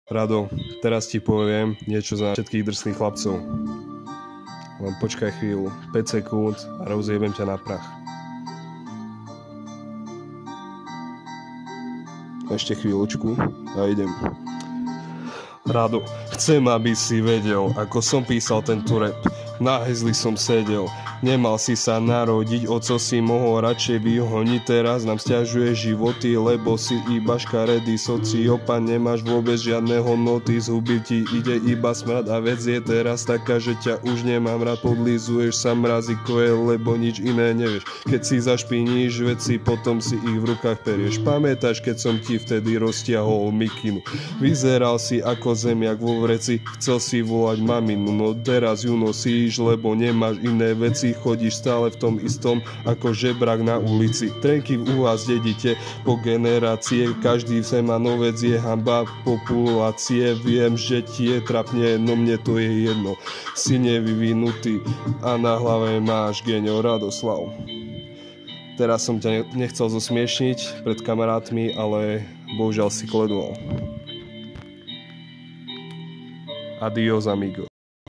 Rado, teraz ti poviem niečo za všetkých drsných chlapcov. Len počkaj chvíľu, 5 sekúnd a rozjebem ťa na prach. Ešte chvíľočku a idem. Rado, chcem, aby si vedel, ako som písal tento rap. Na hezli som sedel, nemal si sa narodiť, oco si mohol radšej vyhoniť. Teraz nám sťažuje životy, lebo si iba škaredý sociopat. Nemáš vôbec žiadne hodnoty, z huby ti ide iba smrad. A vec je teraz taká, že ťa už nemám rád. Podlizuješ sa mrazíkoje, lebo nič iné nevieš. Keď si zašpiníš veci, potom si ich v rukách perieš. Pamätáš, keď som ti vtedy roztiahol mikinu? Vyzeral si ako zemiak vo vreci, chcel si volať maminu, no teraz ju nosíš, lebo nemáš iné veci. Chodíš stále v tom istom ako žebrak na ulici. Trenky u vás dedíte po generácie, každý semanovec je hanba populácie. Viem, že ti je trapne, no mne to je jedno. Si nevyvinutý a na hlave máš geňo Radoslav. Teraz som ťa nechcel zosmiešniť pred kamarátmi, ale bohužiaľ si kledol. Adios, amigo.